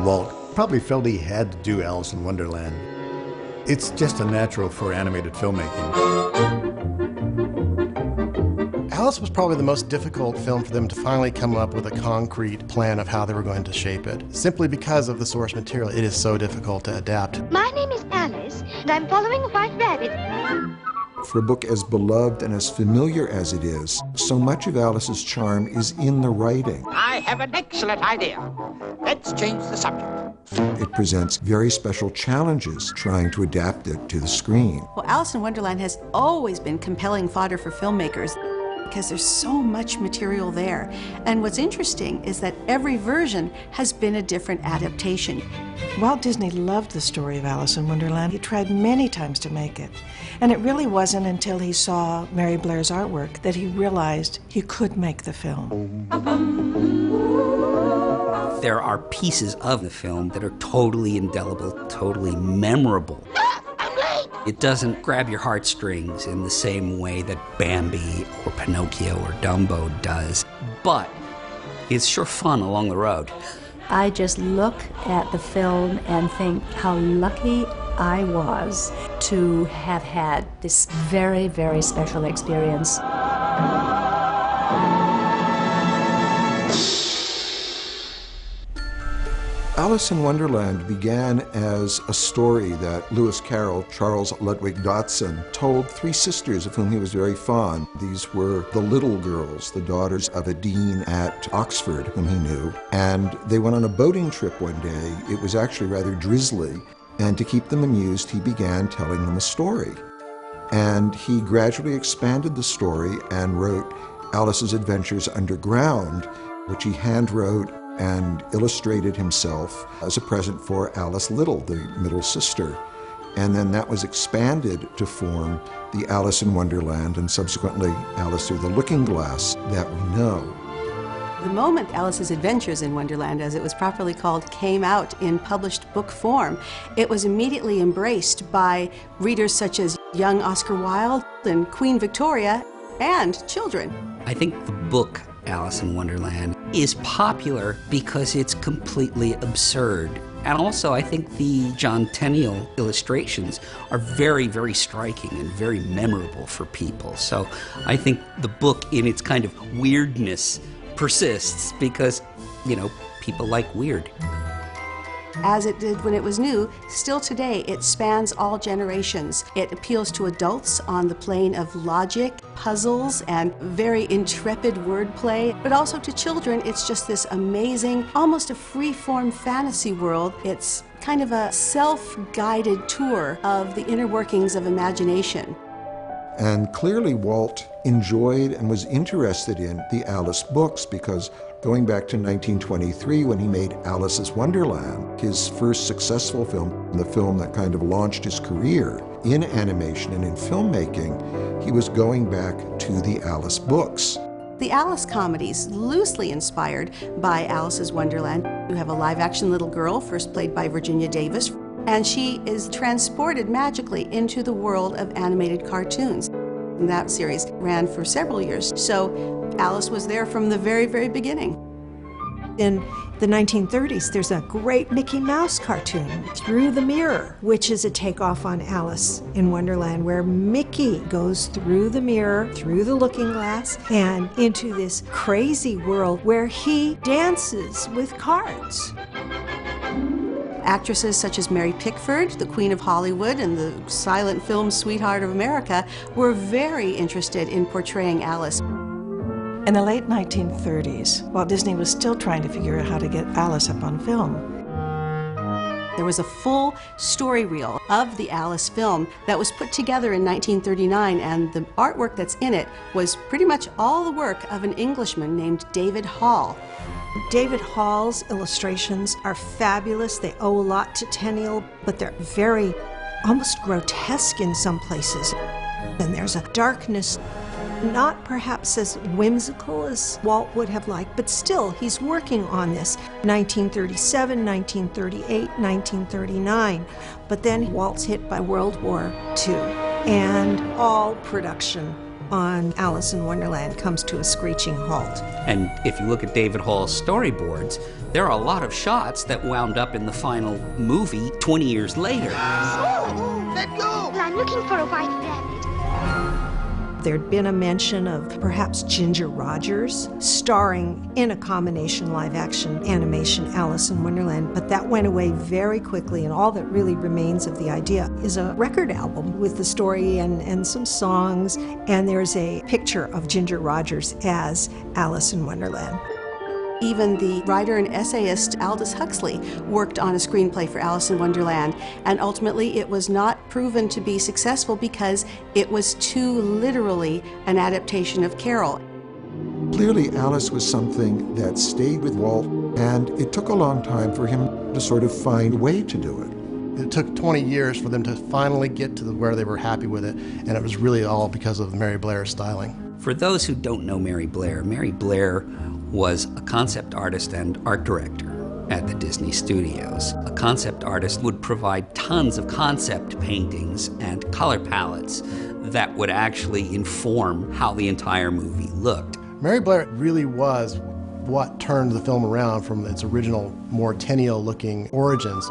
Walt probably felt he had to do Alice in Wonderland. It's just a natural for animated filmmaking. Alice was probably the most difficult film for them to finally come up with a concrete plan of how they were going to shape it. Simply because of the source material, it is so difficult to adapt. My name is Alice, and I'm following a white rabbit. For a book as beloved and as familiar as it is, so much of Alice's charm is in the writing. I have an excellent idea. Let's change the subject. It presents very special challenges trying to adapt it to the screen. Well, Alice in Wonderland has always been compelling fodder for filmmakers because there's so much material there. And what's interesting is that every version has been a different adaptation. Walt Disney loved the story of Alice in Wonderland. He tried many times to make it. And it really wasn't until he saw Mary Blair's artwork that he realized he could make the film. There are pieces of the film that are totally indelible, totally memorable. It doesn't grab your heartstrings in the same way that Bambi or Pinocchio or Dumbo does, but it's sure fun along the road. I just look at the film and think how lucky I was to have had this very, very special experience. Alice in Wonderland began as a story that Lewis Carroll, Charles Ludwig Dodson, told three sisters of whom he was very fond. These were the little girls, the daughters of a dean at Oxford whom he knew. And they went on a boating trip one day. It was actually rather drizzly. And to keep them amused, he began telling them a story. And he gradually expanded the story and wrote Alice's Adventures Underground, which he hand-wrote and illustrated himself as a present for Alice Little, the middle sister. And then that was expanded to form the Alice in Wonderland and subsequently Alice Through the Looking Glass that we know. The moment Alice's Adventures in Wonderland, as it was properly called, came out in published book form, it was immediately embraced by readers such as young Oscar Wilde and Queen Victoria and children. I think the book Alice in Wonderland is popular because it's completely absurd. And also, I think the John Tenniel illustrations are very, very striking and very memorable for people. So I think the book, in its kind of weirdness, persists because, you know, people like weird. As it did when it was new, still today it spans all generations. It appeals to adults on the plane of logic, puzzles, and very intrepid wordplay, but also to children it's just this amazing, almost a free-form fantasy world. It's kind of a self-guided tour of the inner workings of imagination. And clearly Walt enjoyed and was interested in the Alice books because going back to 1923 when he made Alice's Wonderland, his first successful film, the film that kind of launched his career in animation and in filmmaking, he was going back to the Alice books. The Alice comedies, loosely inspired by Alice's Wonderland. You have a live-action little girl, first played by Virginia Davis, and she is transported magically into the world of animated cartoons. And that series ran for several years, so Alice was there from the very, very beginning. In the 1930s, there's a great Mickey Mouse cartoon, Through the Mirror, which is a takeoff on Alice in Wonderland, where Mickey goes through the mirror, through the looking glass, and into this crazy world where he dances with cards. Actresses such as Mary Pickford, the Queen of Hollywood and the silent film sweetheart of America, were very interested in portraying Alice. In the late 1930s, Walt Disney was still trying to figure out how to get Alice up on film. There was a full story reel of the Alice film that was put together in 1939, and the artwork that's in it was pretty much all the work of an Englishman named David Hall. David Hall's illustrations are fabulous. They owe a lot to Tenniel, but they're very, almost grotesque in some places. And there's a darkness, not perhaps as whimsical as Walt would have liked, but still, he's working on this. 1937, 1938, 1939. But then Walt's hit by World War II, and all production on Alice in Wonderland comes to a screeching halt. And if you look at David Hall's storyboards, there are a lot of shots that wound up in the final movie 20 years later. Let go! Well, I'm looking for a white rabbit. There'd been a mention of perhaps Ginger Rogers starring in a combination live-action animation Alice in Wonderland, but that went away very quickly, and all that really remains of the idea is a record album with the story and some songs, and there's a picture of Ginger Rogers as Alice in Wonderland. Even the writer and essayist Aldous Huxley worked on a screenplay for Alice in Wonderland, and ultimately it was not proven to be successful because it was too literally an adaptation of Carol. Clearly, Alice was something that stayed with Walt, and it took a long time for him to sort of find a way to do it. It took 20 years for them to finally get to where they were happy with it, and it was really all because of Mary Blair's styling. For those who don't know Mary Blair was a concept artist and art director at the Disney Studios. A concept artist would provide tons of concept paintings and color palettes that would actually inform how the entire movie looked. Mary Blair really was what turned the film around from its original, more Tenniel-looking origins.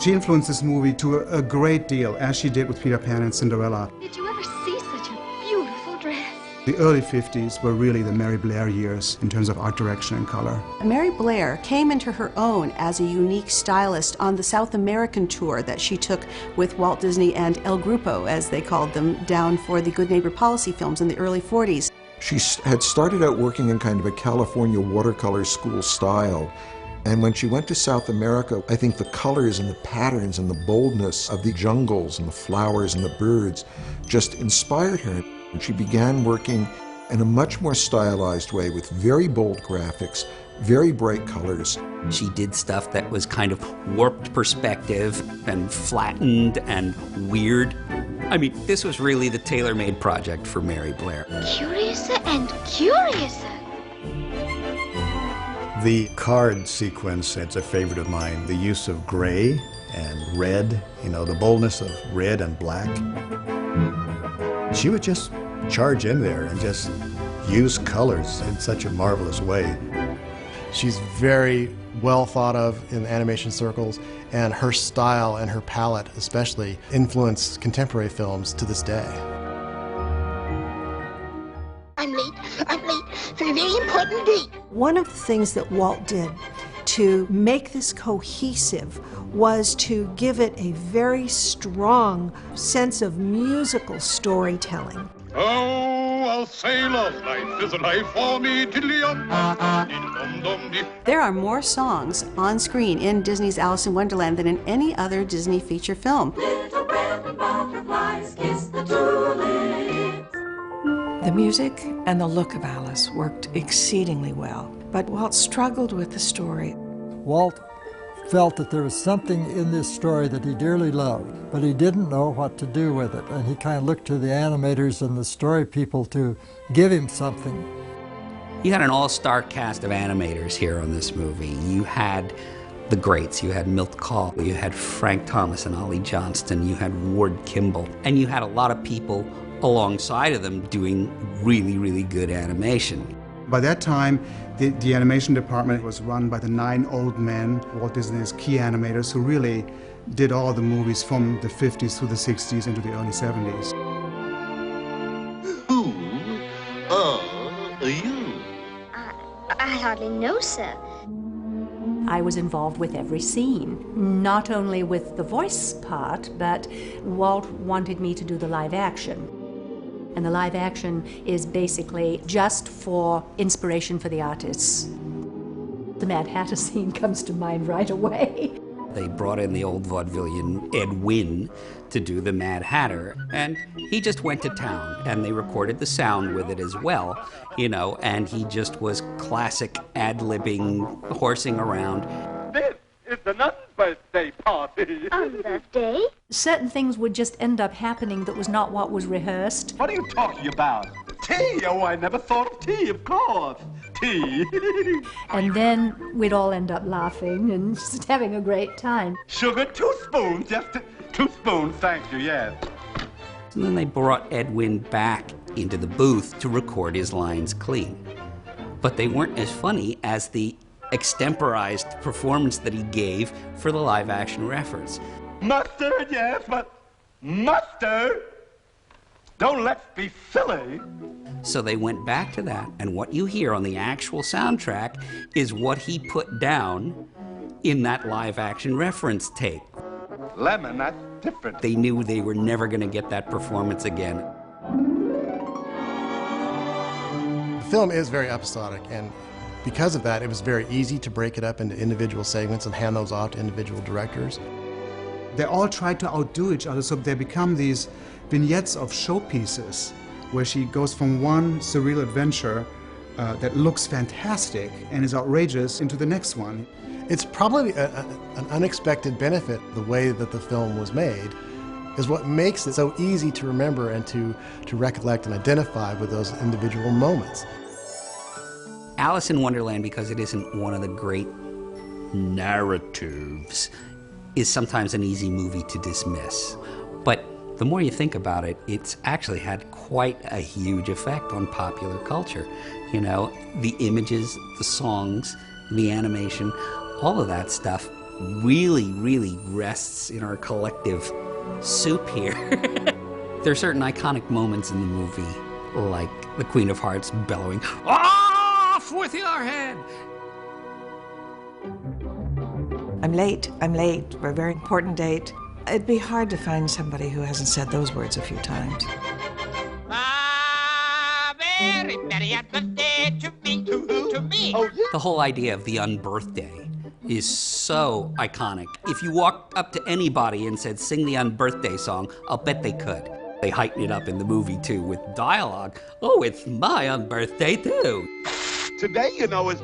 She influenced this movie to a great deal, as she did with Peter Pan and Cinderella. Did you ever see such a beautiful dress? The early 50s were really the Mary Blair years in terms of art direction and color. Mary Blair came into her own as a unique stylist on the South American tour that she took with Walt Disney and El Grupo, as they called them, down for the Good Neighbor Policy films in the early 40s. She had started out working in kind of a California watercolor school style, and when she went to South America, I think the colors and the patterns and the boldness of the jungles and the flowers and the birds just inspired her. And she began working in a much more stylized way with very bold graphics, very bright colors. She did stuff that was kind of warped perspective and flattened and weird. I mean, this was really the tailor-made project for Mary Blair. Curiouser and curiouser. The card sequence, it's a favorite of mine. The use of gray and red, you know, the boldness of red and black. She would just charge in there and just use colors in such a marvelous way. She's very well thought of in animation circles, and her style and her palette especially influenced contemporary films to this day. I'm late for a very important date. One of the things that Walt did to make this cohesive was to give it a very strong sense of musical storytelling. Oh, a sailor's life is a life for me. There are more songs on screen in Disney's Alice in Wonderland than in any other Disney feature film. Little bread and butterflies kiss the tulips. The music and the look of Alice worked exceedingly well, but Walt struggled with the story. Walt felt that there was something in this story that he dearly loved, but he didn't know what to do with it, and he kind of looked to the animators and the story people to give him something. You had an all-star cast of animators here on this movie. You had the greats. You had Milt Kahl, you had Frank Thomas and Ollie Johnston, you had Ward Kimball, and you had a lot of people alongside of them doing really, really good animation. By that time, the animation department was run by the 9 old men, Walt Disney's key animators, who really did all the movies from the 50s through the 60s into the early 70s. Who are you? I hardly know, sir. I was involved with every scene, not only with the voice part, but Walt wanted me to do the live action. And the live action is basically just for inspiration for the artists. The Mad Hatter scene comes to mind right away. They brought in the old vaudevillian Ed Wynn to do the Mad Hatter, and he just went to town, and they recorded the sound with it as well, you know, and he just was classic ad-libbing, horsing around. This is the nun's birthday party. On birthday? Certain things would just end up happening that was not what was rehearsed. What are you talking about? Tea? Oh, I never thought of tea, of course. Tea. And then we'd all end up laughing and just having a great time. Sugar, 2 spoons, just 2 spoons, thank you, yes. And then they brought Ed Wynn back into the booth to record his lines clean. But they weren't as funny as the extemporized performance that he gave for the live-action reference. Mustard, yes, but mustard? Don't let's be silly. So they went back to that, and what you hear on the actual soundtrack is what he put down in that live-action reference tape. Lemon, that's different. They knew they were never going to get that performance again. The film is very episodic, and because of that, it was very easy to break it up into individual segments and hand those off to individual directors. They all try to outdo each other, so they become these vignettes of showpieces where she goes from one surreal adventure that looks fantastic and is outrageous into the next one. It's probably an unexpected benefit. The way that the film was made is what makes it so easy to remember and to recollect and identify with those individual moments. Alice in Wonderland, because it isn't one of the great narratives, is sometimes an easy movie to dismiss. But the more you think about it, it's actually had quite a huge effect on popular culture. You know, the images, the songs, the animation, all of that stuff really, really rests in our collective soup here. There are certain iconic moments in the movie, like the Queen of Hearts bellowing, "Off with your head!" I'm late, we're a very important date. It'd be hard to find somebody who hasn't said those words a few times. Very merry birthday to me, to me. Oh, yeah. The whole idea of the unbirthday is so iconic. If you walked up to anybody and said, "Sing the unbirthday song," I'll bet they could. They heighten it up in the movie, too, with dialogue. "Oh, it's my unbirthday, too." Today, you know, is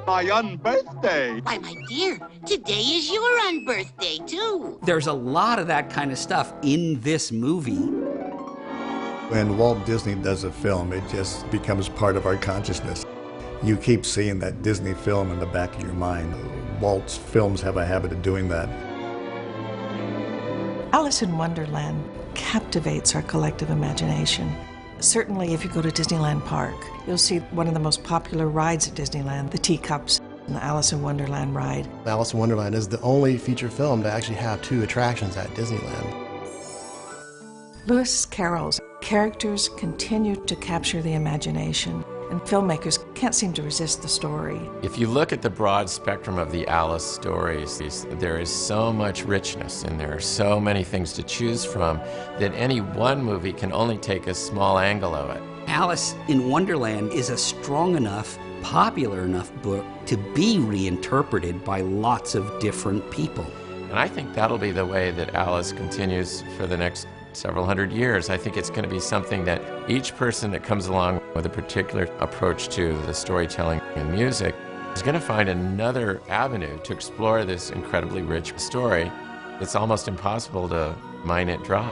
my unbirthday. Why, my dear, today is your unbirthday, too. There's a lot of that kind of stuff in this movie. When Walt Disney does a film, it just becomes part of our consciousness. You keep seeing that Disney film in the back of your mind. Walt's films have a habit of doing that. Alice in Wonderland captivates our collective imagination. Certainly, if you go to Disneyland Park, you'll see one of the most popular rides at Disneyland, the teacups and the Alice in Wonderland ride. Alice in Wonderland is the only feature film to actually have 2 attractions at Disneyland. Lewis Carroll's characters continue to capture the imagination, and filmmakers can't seem to resist the story. If you look at the broad spectrum of the Alice stories, there is so much richness and there are so many things to choose from that any one movie can only take a small angle of it. Alice in Wonderland is a strong enough, popular enough book to be reinterpreted by lots of different people. And I think that'll be the way that Alice continues for the next several hundred years. I think it's going to be something that each person that comes along with a particular approach to the storytelling and music is going to find another avenue to explore this incredibly rich story. It's almost impossible to mine it dry.